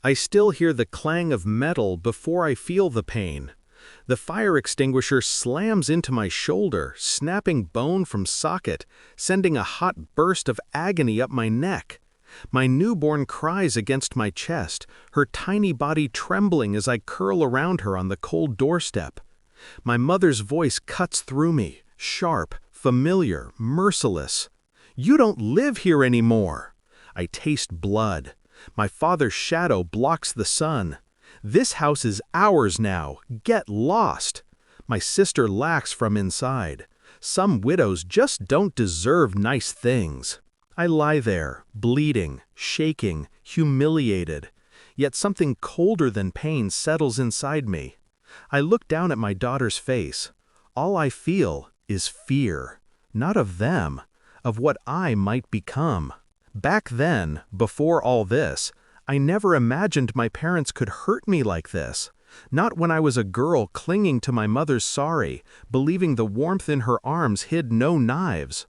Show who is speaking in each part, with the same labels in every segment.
Speaker 1: I still hear the clang of metal before I feel the pain. The fire extinguisher slams into my shoulder, snapping bone from socket, sending a hot burst of agony up my neck. My newborn cries against my chest, her tiny body trembling as I curl around her on the cold doorstep. My mother's voice cuts through me, sharp, familiar, merciless. "You don't live here anymore." I taste blood. My father's shadow blocks the sun. "This house is ours now. Get lost." My sister laughs from inside. "Some widows just don't deserve nice things." I lie there, bleeding, shaking, humiliated. Yet something colder than pain settles inside me. I look down at my daughter's face. All I feel is fear. Not of them, of what I might become. Back then, before all this, I never imagined my parents could hurt me like this. Not when I was a girl clinging to my mother's sari, believing the warmth in her arms hid no knives.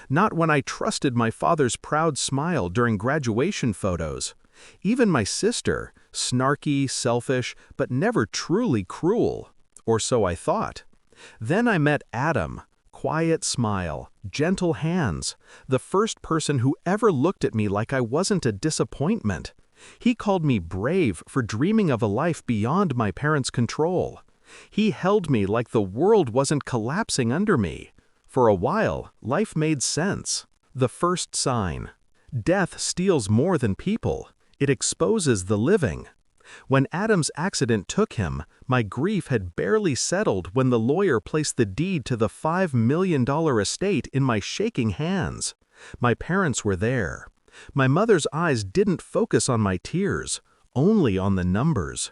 Speaker 1: Not when I trusted my father's proud smile during graduation photos. Even my sister, snarky, selfish, but never truly cruel. Or so I thought. Then I met Adam. Quiet smile, gentle hands, the first person who ever looked at me like I wasn't a disappointment. He called me brave for dreaming of a life beyond my parents' control. He held me like the world wasn't collapsing under me. For a while, life made sense. The first sign. Death steals more than people. It exposes the living. When Adam's accident took him, my grief had barely settled when the lawyer placed the deed to the $5 million estate in my shaking hands. My parents were there. My mother's eyes didn't focus on my tears, only on the numbers.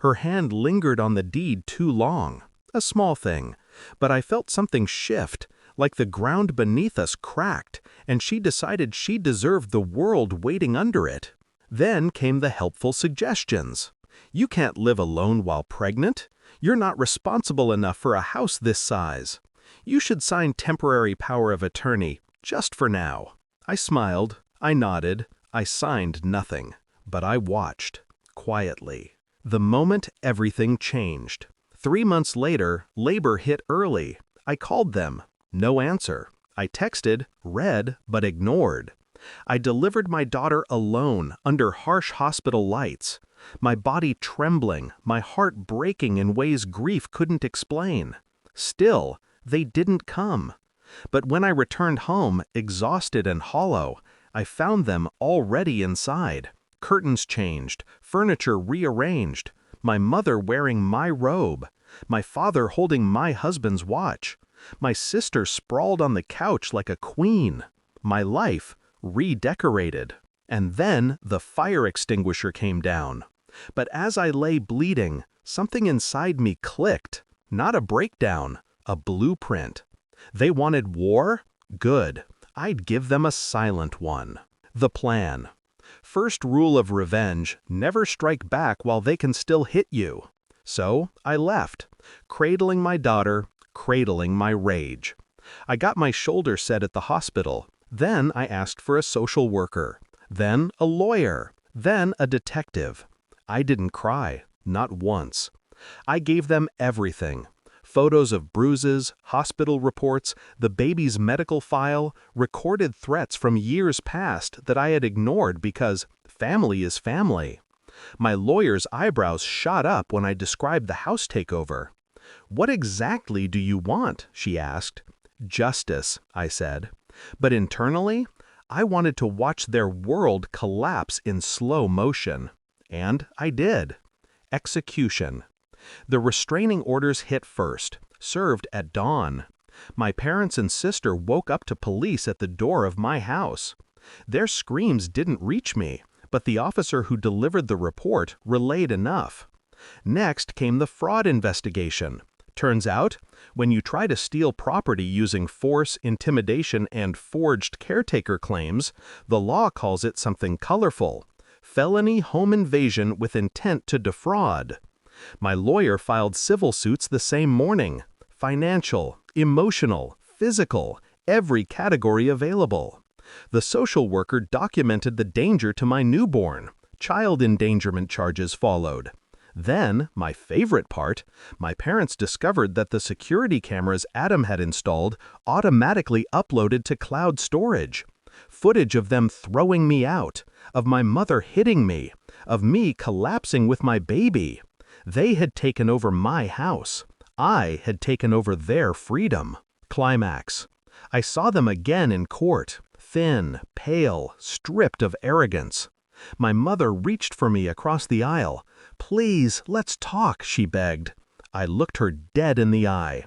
Speaker 1: Her hand lingered on the deed too long. A small thing. But I felt something shift, like the ground beneath us cracked, and she decided she deserved the world waiting under it. Then came the helpful suggestions. "You can't live alone while pregnant. You're not responsible enough for a house this size. You should sign temporary power of attorney, just for now." I smiled, I nodded, I signed nothing. But I watched, quietly. The moment everything changed. 3 months later, labor hit early. I called them. No answer. I texted, read, but ignored. I delivered my daughter alone, under harsh hospital lights. My body trembling, my heart breaking in ways grief couldn't explain. Still, they didn't come. But when I returned home, exhausted and hollow, I found them already inside. Curtains changed, furniture rearranged, my mother wearing my robe, my father holding my husband's watch, my sister sprawled on the couch like a queen, my life redecorated. And then the fire extinguisher came down. But as I lay bleeding, something inside me clicked. Not a breakdown, a blueprint. They wanted war? Good. I'd give them a silent one. The plan. First rule of revenge, never strike back while they can still hit you. So I left, cradling my daughter, cradling my rage. I got my shoulder set at the hospital. Then I asked for a social worker. Then a lawyer. Then a detective. I didn't cry, not once. I gave them everything. Photos of bruises, hospital reports, the baby's medical file, recorded threats from years past that I had ignored because family is family. My lawyer's eyebrows shot up when I described the house takeover. "What exactly do you want?" she asked. "Justice," I said. But internally, I wanted to watch their world collapse in slow motion. And I did. Execution. The restraining orders hit first, served at dawn. My parents and sister woke up to police at the door of my house. Their screams didn't reach me, but the officer who delivered the report relayed enough. Next came the fraud investigation. Turns out, when you try to steal property using force, intimidation, and forged caretaker claims, the law calls it something colorful: felony home invasion with intent to defraud. My lawyer filed civil suits the same morning. Financial, emotional, physical, every category available. The social worker documented the danger to my newborn. Child endangerment charges followed. Then, my favorite part, my parents discovered that the security cameras Adam had installed automatically uploaded to cloud storage. Footage of them throwing me out, of my mother hitting me, of me collapsing with my baby. They had taken over my house. I had taken over their freedom. Climax. I saw them again in court, thin, pale, stripped of arrogance. My mother reached for me across the aisle. "Please, let's talk," she begged. I looked her dead in the eye.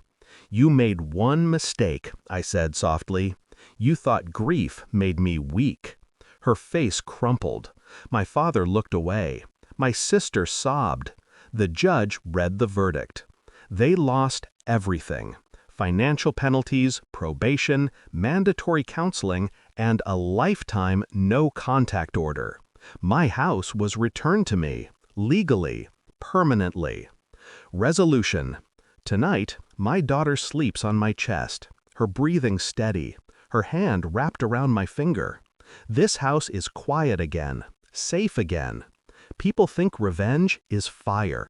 Speaker 1: "You made one mistake," I said softly. "You thought grief made me weak." Her face crumpled. My father looked away. My sister sobbed. The judge read the verdict. They lost everything: financial penalties, probation, mandatory counseling, and a lifetime no-contact order. My house was returned to me, legally, permanently. Resolution. Tonight, my daughter sleeps on my chest, her breathing steady, her hand wrapped around my finger. This house is quiet again, safe again. People think revenge is fire.